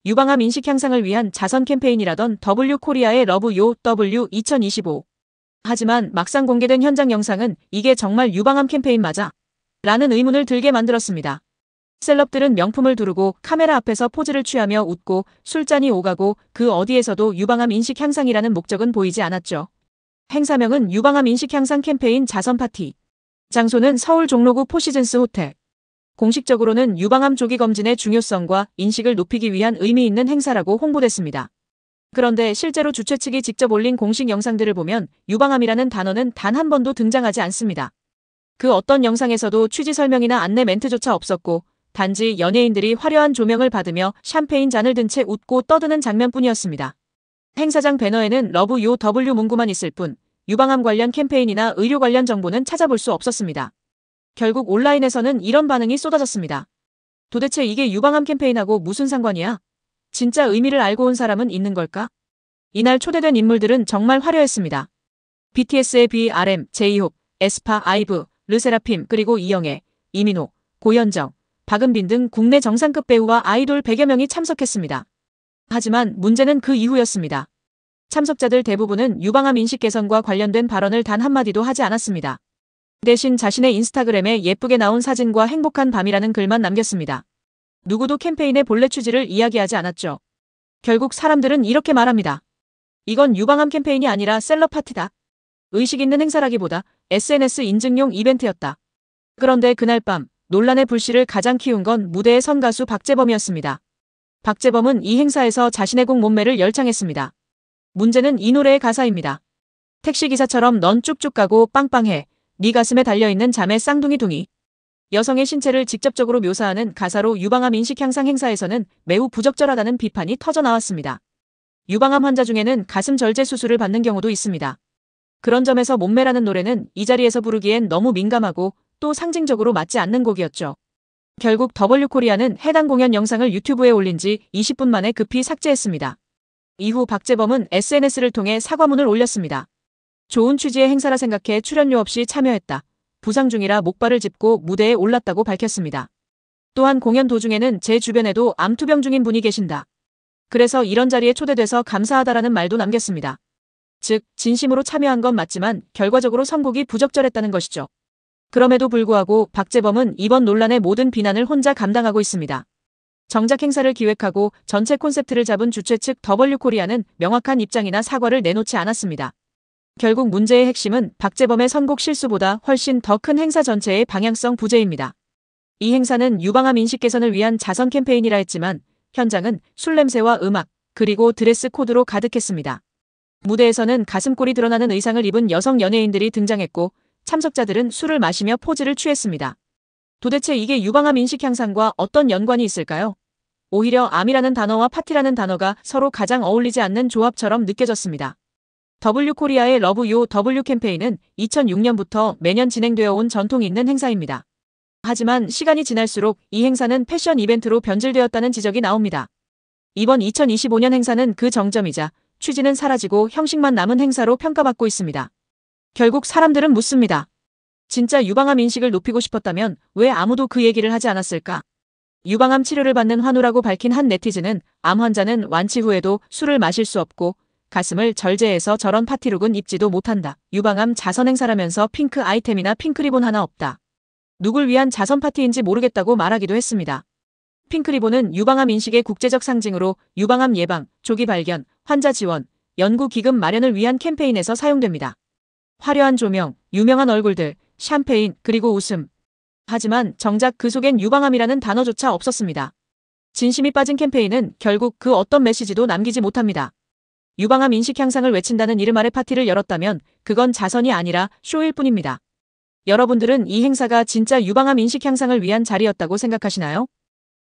유방암 인식 향상을 위한 자선 캠페인이라던 W코리아의 러브 요 W 2025. 하지만 막상 공개된 현장 영상은 이게 정말 유방암 캠페인 맞아? 라는 의문을 들게 만들었습니다. 셀럽들은 명품을 두르고 카메라 앞에서 포즈를 취하며 웃고 술잔이 오가고 그 어디에서도 유방암 인식 향상이라는 목적은 보이지 않았죠. 행사명은 유방암 인식 향상 캠페인 자선 파티. 장소는 서울 종로구 포시즌스 호텔. 공식적으로는 유방암 조기 검진의 중요성과 인식을 높이기 위한 의미 있는 행사라고 홍보됐습니다. 그런데 실제로 주최 측이 직접 올린 공식 영상들을 보면 유방암이라는 단어는 단 한 번도 등장하지 않습니다. 그 어떤 영상에서도 취지 설명이나 안내 멘트조차 없었고 단지 연예인들이 화려한 조명을 받으며 샴페인 잔을 든 채 웃고 떠드는 장면뿐이었습니다. 행사장 배너에는 러브 요 W 문구만 있을 뿐 유방암 관련 캠페인이나 의료 관련 정보는 찾아볼 수 없었습니다. 결국 온라인에서는 이런 반응이 쏟아졌습니다. 도대체 이게 유방암 캠페인하고 무슨 상관이야? 진짜 의미를 알고 온 사람은 있는 걸까? 이날 초대된 인물들은 정말 화려했습니다. BTS의 BRM, 제이홉, 에스파, 아이브, 르세라핌, 그리고 이영애, 이민호, 고현정, 박은빈 등 국내 정상급 배우와 아이돌 100여 명이 참석했습니다. 하지만 문제는 그 이후였습니다. 참석자들 대부분은 유방암 인식 개선과 관련된 발언을 단 한마디도 하지 않았습니다. 대신 자신의 인스타그램에 예쁘게 나온 사진과 행복한 밤이라는 글만 남겼습니다. 누구도 캠페인의 본래 취지를 이야기하지 않았죠. 결국 사람들은 이렇게 말합니다. 이건 유방암 캠페인이 아니라 셀럽 파티다. 의식 있는 행사라기보다 SNS 인증용 이벤트였다. 그런데 그날 밤 논란의 불씨를 가장 키운 건 무대에 선 가수 박재범이었습니다. 박재범은 이 행사에서 자신의 곡 몸매를 열창했습니다. 문제는 이 노래의 가사입니다. 택시기사처럼 넌 쭉쭉 가고 빵빵해. 네 가슴에 달려있는 자매 쌍둥이둥이. 여성의 신체를 직접적으로 묘사하는 가사로 유방암 인식 향상 행사에서는 매우 부적절하다는 비판이 터져나왔습니다. 유방암 환자 중에는 가슴 절제 수술을 받는 경우도 있습니다. 그런 점에서 몸매라는 노래는 이 자리에서 부르기엔 너무 민감하고 또 상징적으로 맞지 않는 곡이었죠. 결국 W코리아는 해당 공연 영상을 유튜브에 올린 지 20분 만에 급히 삭제했습니다. 이후 박재범은 SNS를 통해 사과문을 올렸습니다. 좋은 취지의 행사라 생각해 출연료 없이 참여했다. 부상 중이라 목발을 짚고 무대에 올랐다고 밝혔습니다. 또한 공연 도중에는 제 주변에도 암투병 중인 분이 계신다. 그래서 이런 자리에 초대돼서 감사하다라는 말도 남겼습니다. 즉, 진심으로 참여한 건 맞지만 결과적으로 선곡이 부적절했다는 것이죠. 그럼에도 불구하고 박재범은 이번 논란의 모든 비난을 혼자 감당하고 있습니다. 정작 행사를 기획하고 전체 콘셉트를 잡은 주최 측 W코리아는 명확한 입장이나 사과를 내놓지 않았습니다. 결국 문제의 핵심은 박재범의 선곡 실수보다 훨씬 더 큰 행사 전체의 방향성 부재입니다. 이 행사는 유방암 인식 개선을 위한 자선 캠페인이라 했지만 현장은 술 냄새와 음악, 그리고 드레스 코드로 가득했습니다. 무대에서는 가슴골이 드러나는 의상을 입은 여성 연예인들이 등장했고 참석자들은 술을 마시며 포즈를 취했습니다. 도대체 이게 유방암 인식 향상과 어떤 연관이 있을까요? 오히려 암이라는 단어와 파티라는 단어가 서로 가장 어울리지 않는 조합처럼 느껴졌습니다. W코리아의 러브 요 W 캠페인은 2006년부터 매년 진행되어 온 전통이 있는 행사입니다. 하지만 시간이 지날수록 이 행사는 패션 이벤트로 변질되었다는 지적이 나옵니다. 이번 2025년 행사는 그 정점이자 취지는 사라지고 형식만 남은 행사로 평가받고 있습니다. 결국 사람들은 묻습니다. 진짜 유방암 인식을 높이고 싶었다면 왜 아무도 그 얘기를 하지 않았을까? 유방암 치료를 받는 환우라고 밝힌 한 네티즌은 암 환자는 완치 후에도 술을 마실 수 없고 가슴을 절제해서 저런 파티룩은 입지도 못한다. 유방암 자선 행사라면서 핑크 아이템이나 핑크리본 하나 없다. 누굴 위한 자선 파티인지 모르겠다고 말하기도 했습니다. 핑크리본은 유방암 인식의 국제적 상징으로 유방암 예방, 조기 발견, 환자 지원, 연구 기금 마련을 위한 캠페인에서 사용됩니다. 화려한 조명, 유명한 얼굴들, 샴페인, 그리고 웃음. 하지만 정작 그 속엔 유방암이라는 단어조차 없었습니다. 진심이 빠진 캠페인은 결국 그 어떤 메시지도 남기지 못합니다. 유방암 인식 향상을 외친다는 이름 아래 파티를 열었다면 그건 자선이 아니라 쇼일 뿐입니다. 여러분들은 이 행사가 진짜 유방암 인식 향상을 위한 자리였다고 생각하시나요?